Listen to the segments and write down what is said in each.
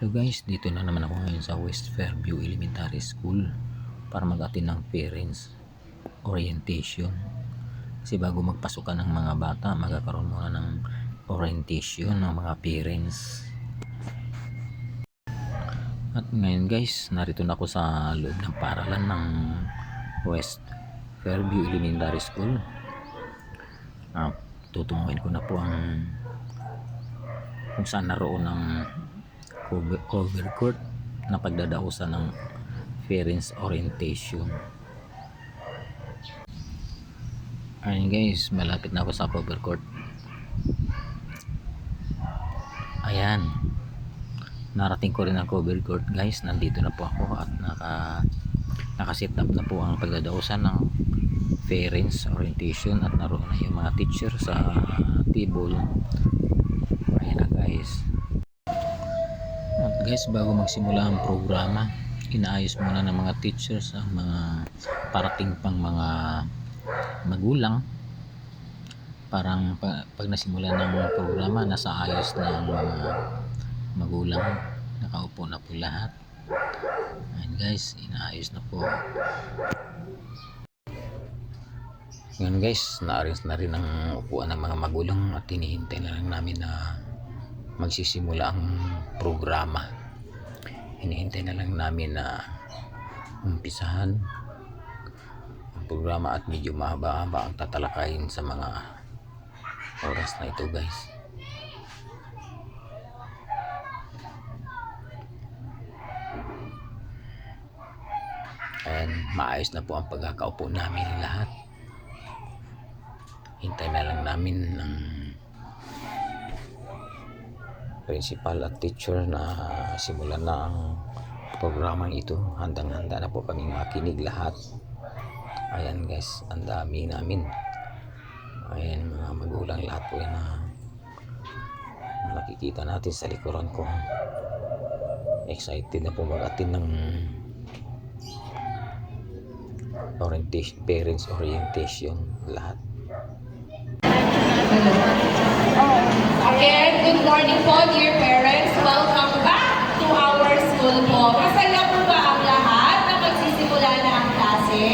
Hello guys, dito na naman ako ngayon sa West Fairview Elementary School para mag-attend ng parents orientation. Kasi bago magpasukan ng mga bata, magkakaroon muna ng orientation ng mga parents. At ngayon guys, narito na ako sa loob ng paaralan ng West Fairview Elementary School. Tutunguhin ko na po ang kung saan naroon ng cover court na pagdadausan ng parents orientation. Ayun guys, malapit na ako sa cover court. Ayan, narating ko rin ang cover court guys. Nandito na po ako at nakaset up na po ang pagdadausan ng parents orientation at naroon na yung mga teacher sa table. Ayan na guys. At guys, bago magsimula ang programa, inaayos muna ng mga teachers ang mga parating pang mga magulang. Parang pag nasimula ng programa, nasa ayos na ang mga magulang, nakaupo na po lahat. Ayan guys, inaayos na po. Ngayon guys, na-arrange na rin ang upuan ng mga magulang at hinihintay na lang namin na magsisimula ang programa. Hinihintay na lang namin na umpisahan ang programa at medyo mahaba-haba ang tatalakayin sa mga oras na ito guys. And maayos na po ang pagkakaupo namin lahat. Hintay na lang namin ng principal at teacher na simulan na ang programang ito. Handang-handa na po kaming makinig lahat. Ayan guys, ang dami namin. Ayan, mga magulang lahat po yan na nakikita natin sa likuran ko. Excited na po mag-attend ng parents orientation lahat. Again, good morning po dear parents. Welcome back to our school po. Masaya po ba ang lahat na magsisimula na ang klase?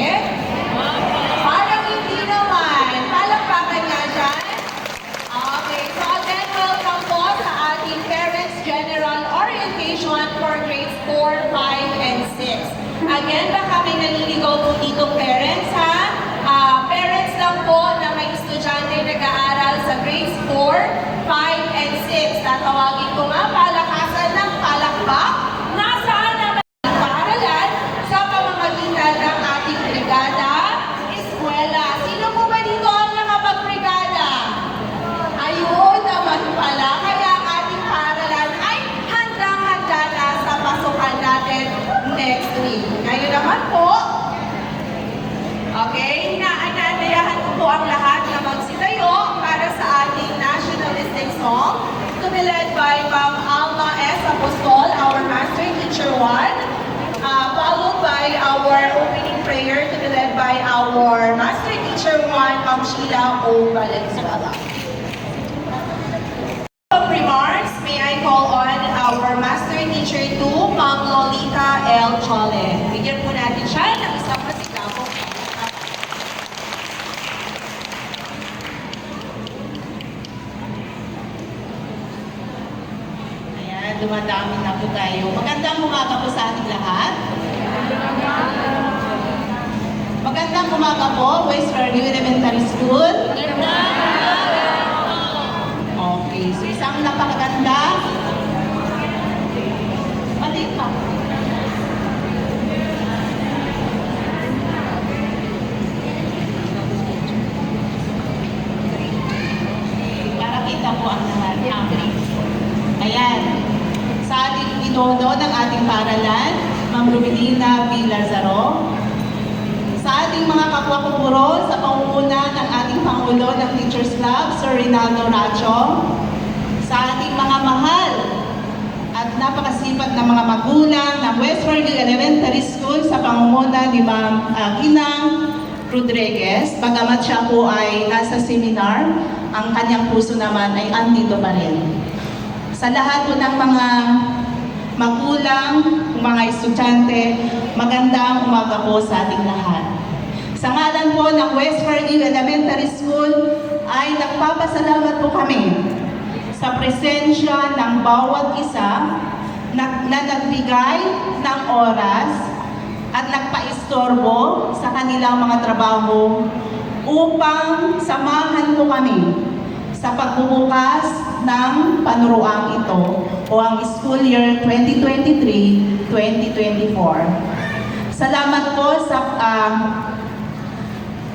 Parang hindi naman. Palakpakan nga dyan. Okay, so again, welcome po sa ating Parents General Orientation for grades 4, 5, and 6. Again, baka may naliligaw po dito parents ha? Parents lang po na may estudyante nag-aaral sa grades 4, 5, and 6. Tatawagin ko nga palakasan ng palakpak. Nasaan naman ang paaralan sa pamamagitan ng ating brigada, eskwela. Sino po ba dito ang nakapag-brigada? Ayun naman pala. Kaya ang ating paaralan ay handang-handa na sa pasukan natin next week. Ngayon naman po, okay, inaanyayahan ko po ang lahat na magsitayo para sa ating nationalistic song to be led by Ma'am Alma S. Apostol, our Master Teacher 1, followed by our opening prayer to be led by our Master Teacher 1, Ma'am Sheila O. Valenzuela. Remarks, may I call on our Master Teacher 2, Ma'am Lolita L. Chole. Bigyan po natin siya ng isang masigabong. Ayan, dumadami na po tayo. Magandang umaga po sa ating lahat. Magandang umaga po, West Fairview Elementary School. Okay, so isang napakaganda. Maliit pa. Para kita po ang lahat. Ayan. Sa ating inono ng ating paaralan, Ma'am Rubilina B. Lazaro. Sa ating mga kapwa kumuro, sa pangunguna ng ating Pangulo ng Teachers Club, Sir Rinaldo Racho. Sa ating mga mahal at napakasipag na mga magulang ng West Fairview Elementary School sa pangunguna ni Ma'am Ginang Rodriguez. Bagamat siya po ay nasa seminar, ang kanyang puso naman ay andito pa rin. Sa lahat po ng mga magulang, mga estudyante, magandang umaga po sa ating lahat. Sa ngalan po ng West Fairview Elementary School ay nagpapasalamat po kami sa presensya ng bawat isa na nagbigay ng oras at nagpaistorbo sa kanilang mga trabaho upang samahan po kami sa pagbubukas ng panuruang ito o ang school year 2023-2024. Salamat po sa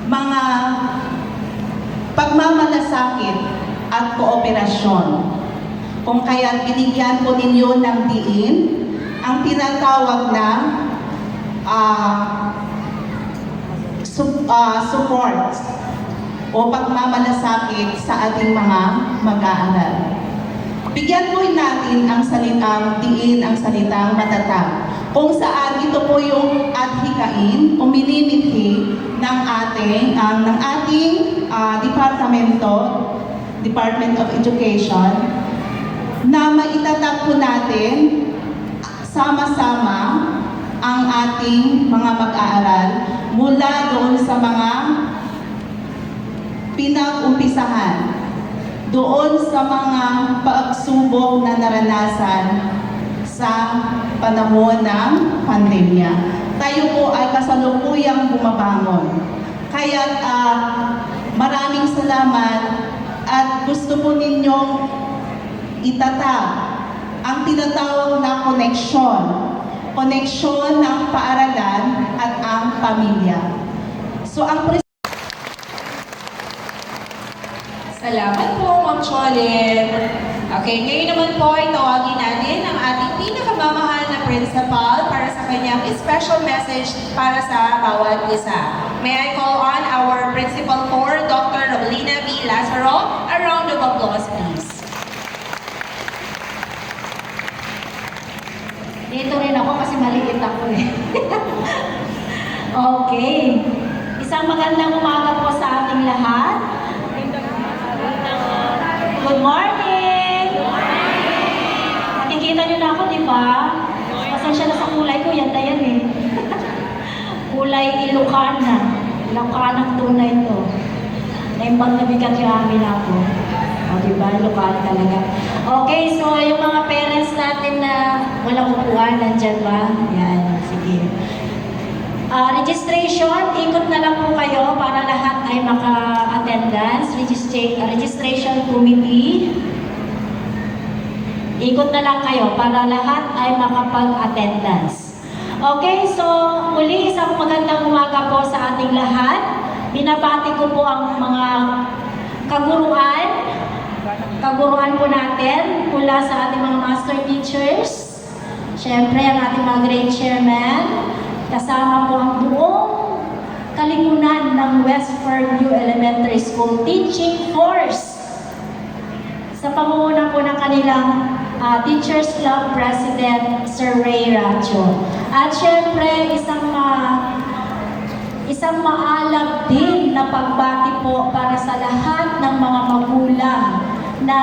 mga pagmamalasakit at kooperasyon. Kung kaya binigyan po ninyo ng diin ang tinatawag na support o pagmamalasakit sa ating mga mag-aaral. Bigyan po natin ang salitang diin, ang salitang matatag, kung saan ito po yung adhikain o minimithi ng ating Department of Education, na maitatag po natin sama-sama ang ating mga mag-aaral mula doon sa mga pinag-umpisahan, doon sa mga pagsubok na naranasan sa panahon ng pandemya. Tayo po ay kasalukuyang bumabangon. Kaya maraming salamat at gusto po ninyong itatag ang tinatawag na koneksyon ng paaralan at ang pamilya. So ang Salamat po, Ma'am Cholin. Okay, ngayon naman po ay tawagin natin ang ating pinakamamahal na principal para sa kanyang special message para sa bawat isa. May I call on our Principal 4, Dr. Roblina B. Lazaro. A round of applause, please. Dito rin ako kasi maliit ako eh. Okay. Isang magandang umaga po sa ating lahat. Good morning! Nakikita niyo na ako, di ba? Pasensya na sa kulay ko, yan na yan eh. Kulay Ilocana. Ilocanang tunay to. Naimbang na bigat yung amin ako. O, di ba? Ilocana talaga. Okay, so yung mga parents natin na walang upuan, nandyan ba? Yan, sige. Registration, ikot na lang po kayo para lahat ay maka-attendance. Registration committee. Ikot na lang kayo para lahat ay makapag-attendance. Okay, so muli isang magandang umaga po sa ating lahat. Binabati ko po ang mga kaguruan po natin mula sa ating mga master teachers. Siyempre, ang ating mga grade chairman. Kasama po ang buong kalimunan ng West Fairview Elementary School Teaching Force sa pangunguna po ng kanilang Teachers Club President, Sir Ray Racho. At syempre, isang maalab din na pagbati po para sa lahat ng mga magulang na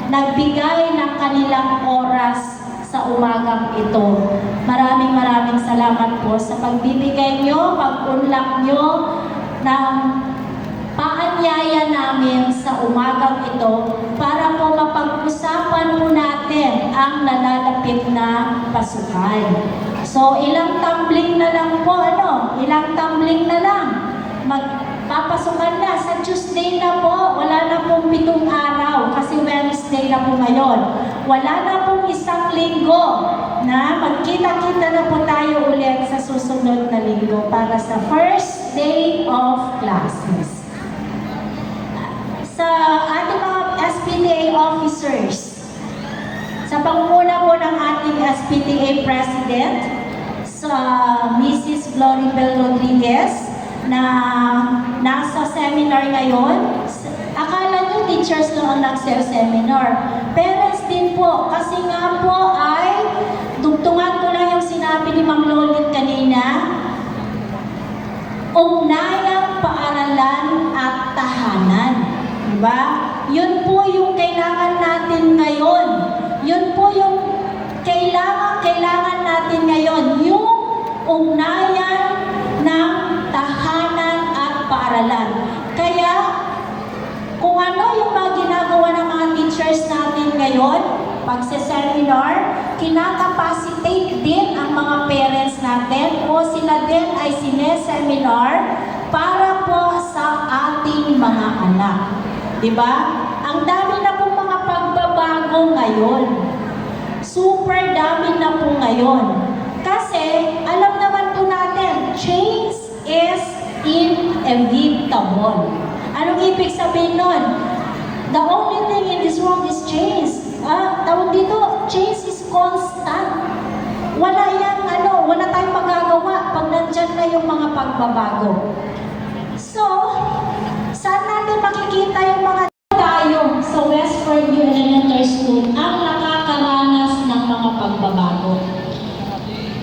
nagbigay ng kanilang oras sa umagang ito. Maraming salamat po sa pagbibigay nyo, pag-unlak nyo ng paanyaya namin sa umagang ito para po mapag-usapan po natin ang nalalapit na pasukan. So, ilang tumbling na lang po, ilang tumbling na lang. Magpapasukan na sa Tuesday na po, wala na pong 7 araw kasi Wednesday na po ngayon. Wala na pong isang linggo na magkita-kita na po tayo ulit sa susunod na linggo para sa first day of classes. Sa ating mga SPTA officers, sa pangunguna po ng ating SPTA President, sa Mrs. Floribel Rodriguez, na nasa seminar ngayon. Akala nyo teachers lang ang nagse-seminar. Parents din po, kasi nga po ay tugtungan ko lang yung sinabi ni Ma'am Lolit kanina, ugnayang paaralan at tahanan. Diba? Yun po yung kailangan natin ngayon. Yun po yung kailangan kailangan natin ngayon yung ugnayan ng tahanan at paaralan. Kaya, kung ano yung mga ginagawa ng mga teachers natin ngayon, pagse-seminar, kinakapacitate din ang mga parents natin o sila din ay sine-seminar para po sa ating mga anak. Diba? Ang dami na pong mga pagbabago ngayon. Super dami na po ngayon. Kasi, alam naman po natin, change is inevitable. Anong ibig sabihin nun? The only thing in this world is change. Tawag dito, change is constant. Wala wala tayong magagawa pag nandyan na yung mga pagbabago. So, saan natin makikita yung mga tayo sa West Fairview Elementary School ang nakakaranas ng mga pagbabago?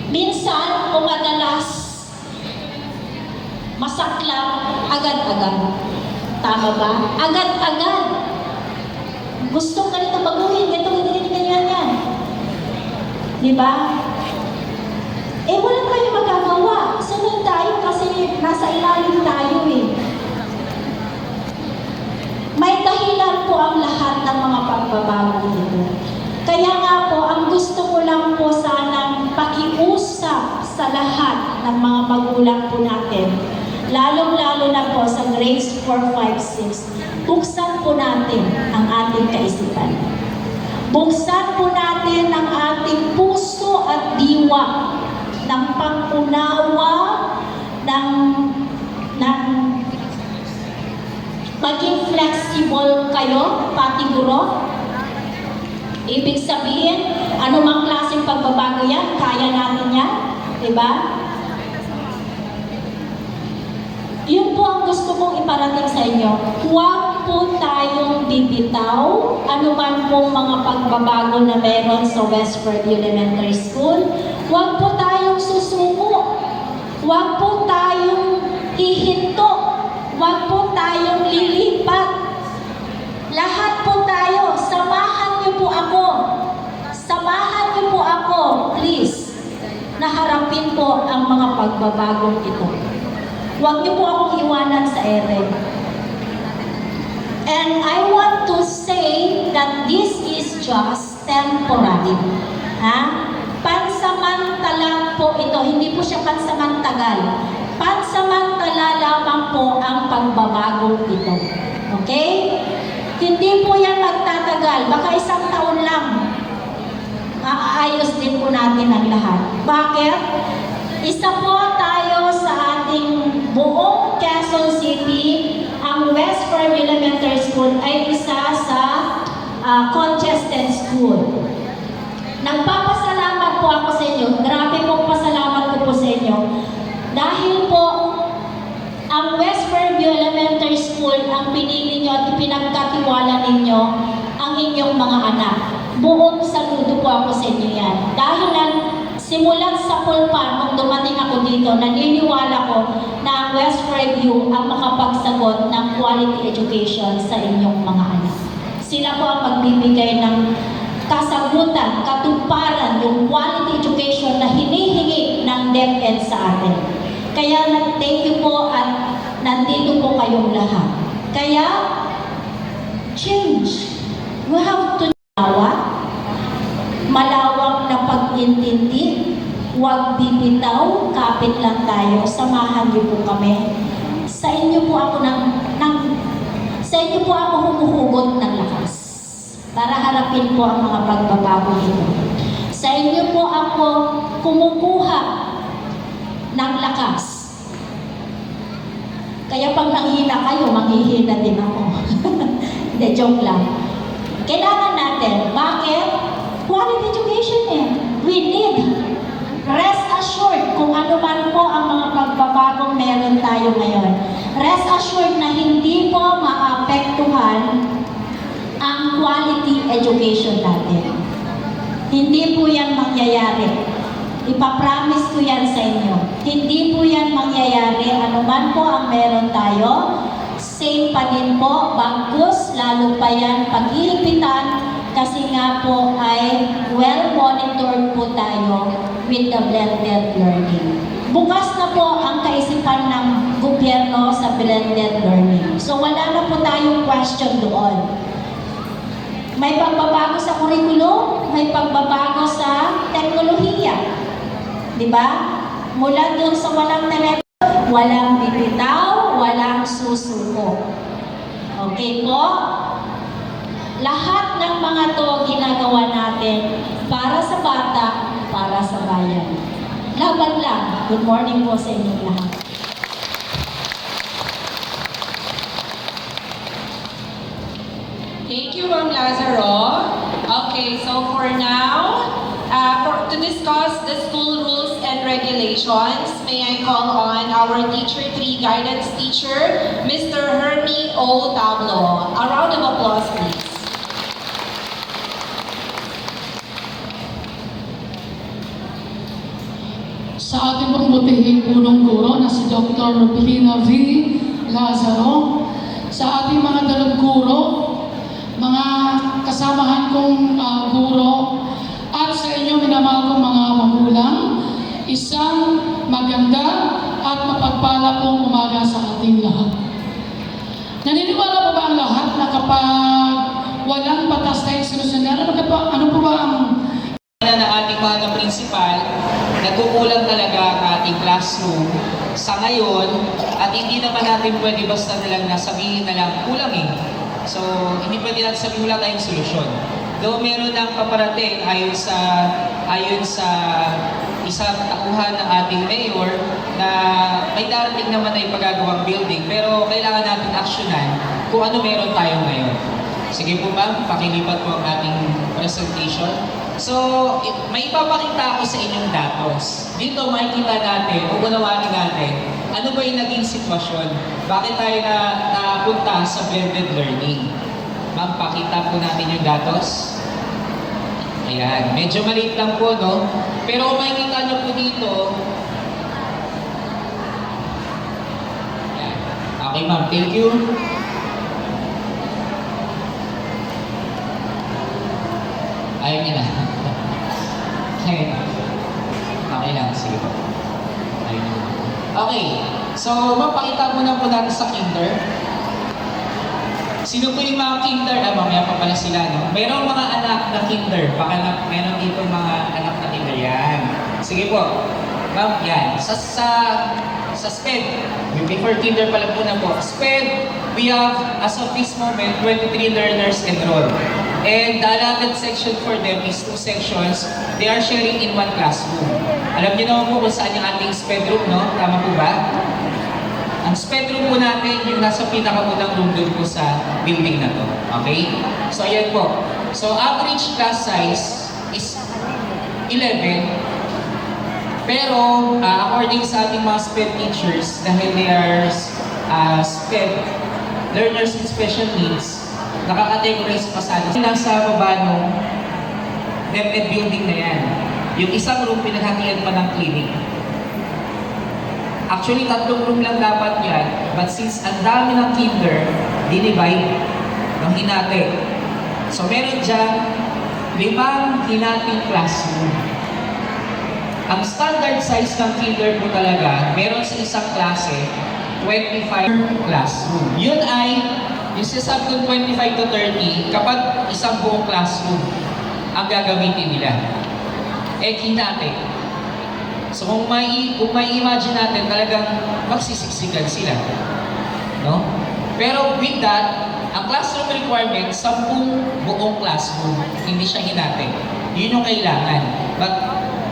Minsan o madalas, masaklap agad-agad. Tama ba? Agad-agad. Gusto ka nito baguhin, ganyan yan. Diba? Wala tayo magagawa. Sunod tayo kasi nasa ilalim tayo eh. May dahilan po ang lahat ng mga pagbabago dito. Kaya nga po, ang gusto ko lang po sanang pakiusap sa lahat ng mga magulang po natin, lalong-lalo na po sa grades 4, 5, 6, buksan po natin ang ating kaisipan. Buksan po natin ang ating puso at diwa ng pag-unawa, ng maging flexible kayo, pati guro. Ibig sabihin, anumang klaseng pagbabago yan, kaya natin yan. Diba? Yun po ang gusto kong iparating sa inyo. Huwag po tayong bibitaw anuman pong mga pagbabago na meron sa West Fairview Elementary School. Huwag po tayong susuko. Huwag po tayong hihinto. Huwag po tayong lilipat. Lahat po tayo, samahan niyo po ako. Samahan niyo po ako, please, na harapin po ang mga pagbabagong ito. Huwag niyo po akong iwanan sa ere. And I want to say that this is just temporary. Pansamantala po ito. Hindi po siya pansamantagal. Pansamantala lamang po ang pagbabagong ito. Okay? Hindi po yan magtatagal. Baka isang taon lang. Aayos din po natin ang lahat. Bakit? Isa po tayo sa ating buong Quezon City. Ang West Fairview Elementary School ay isa sa congested school. Nagpapasalamat po ako sa inyo. Grabe pong pasalamat ko po sa inyo. Dahil po, ang West Fairview Elementary School ang pinili nyo at ipinagkatiwala ninyo ang inyong mga anak. Buong saludo po ako sa inyo yan. Dahil simulan sa pulpa, nung dumating ako dito, naniniwala ko na ang West Fairview ang makapagsagot ng quality education sa inyong mga anak. Sila po ang magbibigay ng kasagutan, katuparan, yung quality education na hinihingi ng DepEd sa atin. Kaya thank you po at nandito po kayong lahat. Kaya, change. We have to malawak na pag-intindi, huwag bibitaw, kapit lang tayo, samahan niyo po kami. Sa inyo po ako humuhugot ng lakas para harapin po ang mga pagbabago nito. Sa inyo po ako kumukuha ng lakas. Kaya pag nanghina kayo, manghihina din ako. Hindi, joke lang. Kailangan natin. Bakit? Quality education eh. We need. Rest assured kung ano man po ang mga pagbabagong meron tayo ngayon. Rest assured na hindi po maapektuhan ang quality education natin. Hindi po yan mangyayari. Ipapromise ko yan sa inyo. Hindi po yan mangyayari. Ano man po ang meron tayo, same pa din po, bagus, lalo pa yan pag-iipitan kasi nga po ay well-monitored po tayo with the blended learning. Bukas na po ang kaisipan ng gobyerno sa blended learning. So wala na po tayong question doon. May pagbabago sa curriculum, may pagbabago sa teknolohiya. Di ba? Mula doon sa walang telepono, walang bibitaw, walang susuko. Okay po? Lahat ng mga to ginagawa natin para sa bata, para sa bayan. Laban lang. Good morning po sa inyong lahat. Thank you, Ma'am Lazaro. Okay, so for now, to discuss the school rules and regulations, may I call on our Teacher 3 guidance teacher, Mr. Hermie O. Tablo. A round of applause, please. Sa ating pong butihing punong guro na si Dr. Pilina V. Lazaro, sa ating mga dalaguro, mga kasamahan kong guro, at sa inyo minamahal kong mga magulang, isang maganda at mapagpala pong umaga sa ating lahat. Naniniwala po ba ang lahat na kapag walang batas tayong sinusundan, ano po ba ang na ating mga principal, nagkukulang talaga ang ating classroom sa ngayon at hindi naman natin pwede basta na lang nasabihin na lang kulang eh. So, hindi pwede natin sabihin wala tayong solusyon. Though meron ng paparating ayon sa isang tauhan ng ating mayor na may darating naman na ipagagawang building pero kailangan natin aksyonan kung ano meron tayo ngayon. Sige po ma'am, pakilipat po ang ating presentation. So, may ipapakita ako sa inyong datos. Dito makikita natin, unawain natin, ano ba yung naging sitwasyon? Bakit tayo napunta sa blended learning? Ma'am, pakita po natin yung datos. Ayan, medyo maliit lang po, no? Pero kung makikita nyo po dito, ayan. Okay ma'am, thank you. Ayaw niya na. Okay lang, sige po. Ayaw niya na. Okay, so mapakita muna po natin sa kinder. Sino po yung mga kinder? Mamaya pa pala sila, no? Mayroong mga anak na kinder. Baka meron dito mga anak na kinder. Yan. Sige po. Ma'am, yan. Sa SPED, before kinder pala po na po. SPED, we have, as of this moment, 23 learners enrolled. And the allotted section for them is 2 sections. They are sharing in 1 classroom. Alam niyo naman po kung saan yung ating SPED room, no? Tama po ba? Ang SPED room po natin, yung nasa pinakaunang room doon po sa building na to. Okay? So, ayan po. So, average class size is 11. Pero, according sa ating mga SPED teachers, dahil they are SPED, learners with special needs, nakakategorize pa sana. Nasa baba nung DepEd building na yan. Yung isang room, pinaghatian pa ng clinic. Actually, 3 room lang dapat yan. But since ang dami ng kinder, dinivide ng hinati. So, meron dyan 5 hinating classroom. Ang standard size ng kinder po talaga, meron sa isang klase, 25 classroom. Yun ay, yung sinasabi kong 25 to 30, kapag isang buong classroom ang gagamitin nila. Hinati. So kung may imagine natin, talagang magsisiksikan sila. No? Pero with that, ang classroom requirement, 10 buong classroom. Hindi siya hinati. Yun yung kailangan. But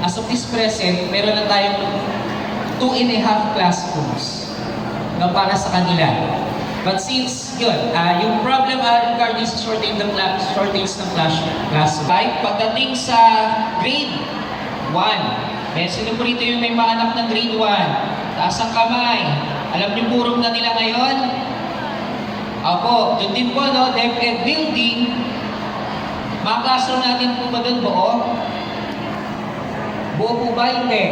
as of this present, meron na tayong 2.5 classrooms na para sa kanila. But since yun, yung problem regarding sa shortage ng classroom. Pagdating sa grade 1, sino po rito yung may mga anak ng grade 1? Taas ang kamay. Alam niyo po room na nila ngayon? Opo, doon din po, no? DepEd building. Mga classroom natin po ba doon buo? Buo po ba? Hindi.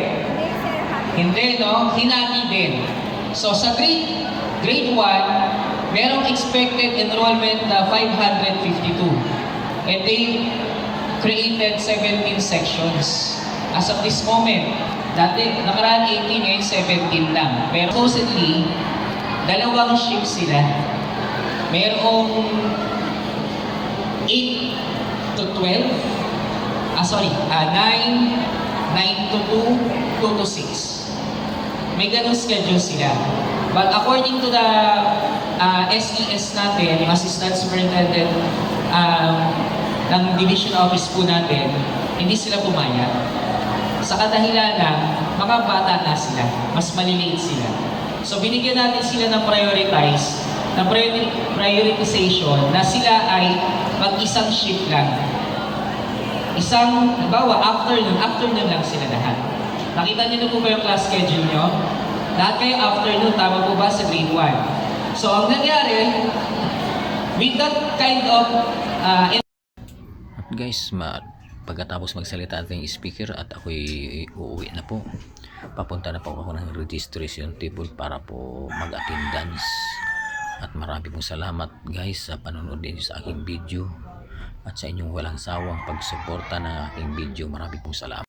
Hindi, no? Hinati din. So, sa grade 1, merong expected enrollment na 552. And they created 17 sections. As of this moment, dati nakaraan 18, ngayon 17 lang. Pero supposedly, dalawang shift sila. Merong 8 to 12, 9 to 2, 2 to 6. May ganun schedule sila. But according to the SES natin, yung Assistant Superintendent ng Division Office po natin, hindi sila pumayag. Sa kadahilan na, mga bata na sila, mas maliliit sila. So binigyan natin sila ng prioritization na sila ay mag-isang shift lang. Halimbawa, afternoon lang sila lahat. Nakita niyo na po ba yung class schedule nyo? Lahat kayo afternoon, tama po ba sa grade 1? So ang nangyari, with that kind of At guys, pagkatapos magsalita ating speaker at ako'y uuwi na po, papunta na po ako ng registration table para po mag-attendance. At marami pong salamat guys sa panonood din sa aking video at sa inyong walang sawang pagsuporta ng aking video. Marami pong salamat.